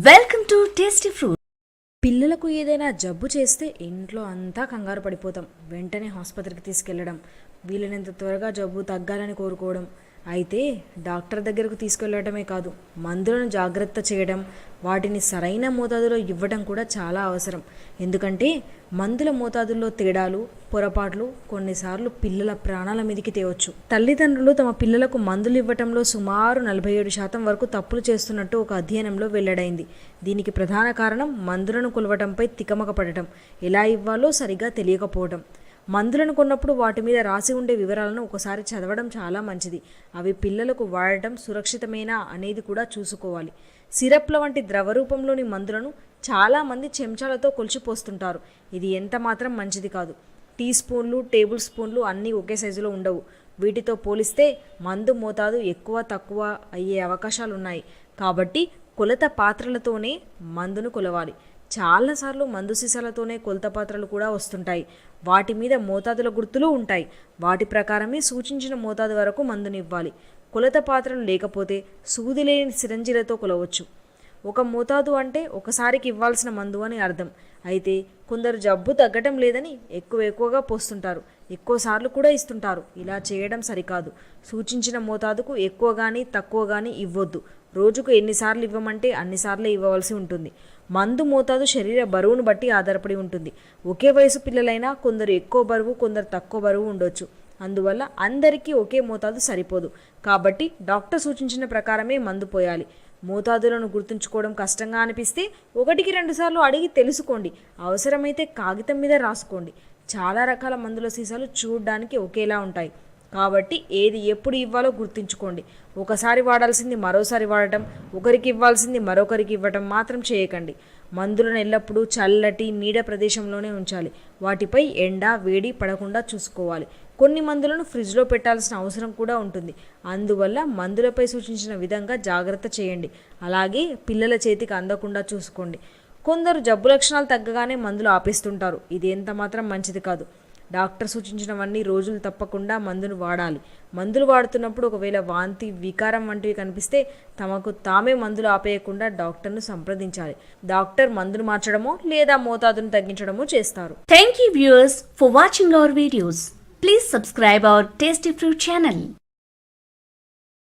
Welcome to tasty fruit. పిల్లలకు ఏదైనా జబ్బు చేస్తే ఇంట్లో అంతా కంగారు పడిపోతాం. వెంటనే ఆసుపత్రికి తీసుకెళ్లడం, వీలైనంత త్వరగా జబ్బు తగ్గాలని కోరుకోవడం. అయితే డాక్టర్ దగ్గరకు తీసుకెళ్లడమే కాదు, మందులను జాగ్రత్త చేయడం, వాటిని సరైన మోతాదులో ఇవ్వడం కూడా చాలా అవసరం. ఎందుకంటే మందుల మోతాదుల్లో తేడాలు, పొరపాట్లు కొన్నిసార్లు పిల్లల ప్రాణాల మీదకి తేవచ్చు. తల్లిదండ్రులు తమ పిల్లలకు మందులు ఇవ్వటంలో సుమారు 47% వరకు తప్పులు చేస్తున్నట్టు ఒక అధ్యయనంలో వెల్లడైంది. దీనికి ప్రధాన కారణం మందులను కొలవటంపై తికమక పడటం, ఎలా ఇవ్వాలో సరిగా తెలియకపోవడం. మందులను కొన్నప్పుడు వాటి మీద రాసి ఉండే వివరాలను ఒకసారి చదవడం చాలా మంచిది. అవి పిల్లలకు వాడటం సురక్షితమేనా అనేది కూడా చూసుకోవాలి. సిరప్ల వంటి ద్రవ రూపంలోని మందులను చాలామంది చెంచాలతో కొలిచిపోస్తుంటారు. ఇది ఎంత మాత్రం మంచిది కాదు. టీ స్పూన్లు, టేబుల్ స్పూన్లు అన్నీ ఒకే సైజులో ఉండవు. వీటితో పోలిస్తే మందు మోతాదు ఎక్కువ తక్కువ అయ్యే అవకాశాలు ఉన్నాయి. కాబట్టి కొలత పాత్రలతోనే మందును కొలవాలి. చాలాసార్లు మందు సీసాలతోనే కొలత పాత్రలు కూడా వస్తుంటాయి. వాటి మీద మోతాదుల గుర్తులు ఉంటాయి. వాటి ప్రకారమే సూచించిన మోతాదు వరకు మందుని ఇవ్వాలి. కొలత పాత్రలు లేకపోతే సూది లేని సిరంజీలతో కొలవచ్చు. ఒక మోతాదు అంటే ఒకసారికి ఇవ్వాల్సిన మందు అని అర్థం. అయితే కొందరు జబ్బు తగ్గటం లేదని ఎక్కువగా పోస్తుంటారు, ఎక్కువసార్లు కూడా ఇస్తుంటారు. ఇలా చేయడం సరికాదు. సూచించిన మోతాదుకు ఎక్కువ కానీ తక్కువ కానీ ఇవ్వొద్దు. రోజుకు ఎన్నిసార్లు ఇవ్వమంటే అన్నిసార్లే ఇవ్వవలసి ఉంటుంది. మందు మోతాదు శరీర బరువును బట్టి ఆధారపడి ఉంటుంది. ఒకే వయసు పిల్లలైనా కొందరు ఎక్కువ బరువు, కొందరు తక్కువ బరువు ఉండొచ్చు. అందువల్ల అందరికీ ఒకే మోతాదు సరిపోదు. కాబట్టి డాక్టర్ సూచించిన ప్రకారమే మందు పోయాలి. మోతాదులను గుర్తుంచుకోవడం కష్టంగా అనిపిస్తే 1-2 సార్లు అడిగి తెలుసుకోండి. అవసరమైతే కాగితం మీద రాసుకోండి. చాలా రకాల మందుల సీసాలు చూడడానికి ఒకేలా ఉంటాయి. కాబట్టి ఏది ఎప్పుడు ఇవ్వాలో గుర్తుంచుకోండి. ఒకసారి వాడాల్సింది మరోసారి వాడటం, ఒకరికి ఇవ్వాల్సింది మరొకరికి ఇవ్వటం మాత్రం చేయకండి. మందులను ఎల్లప్పుడూ చల్లటి నీడ ప్రదేశంలోనే ఉంచాలి. వాటిపై ఎండ వేడి పడకుండా చూసుకోవాలి. కొన్ని మందులను ఫ్రిడ్జ్లో పెట్టాల్సిన అవసరం కూడా ఉంటుంది. అందువల్ల మందులపై సూచించిన విధంగా జాగ్రత్త చేయండి. అలాగే పిల్లల చేతికి అందకుండా చూసుకోండి. కొందరు జబ్బు లక్షణాలు తగ్గగానే మందులు ఆపేస్తుంటారు. ఇది ఎంత మాత్రం మంచిది కాదు. డాక్టర్ సూచించినవన్నీ రోజులు తప్పకుండా మందును వాడాలి. మందులు వాడుతున్నప్పుడు ఒకవేళ వాంతి, వికారం వంటివి కనిపిస్తే తమకు తామే మందులు ఆపేయకుండా డాక్టర్ను సంప్రదించాలి. డాక్టర్ మందును మార్చడమో లేదా మోతాదును తగ్గించడమో చేస్తారు. Thank you viewers for watching our videos. Please subscribe our tasty fruit channel.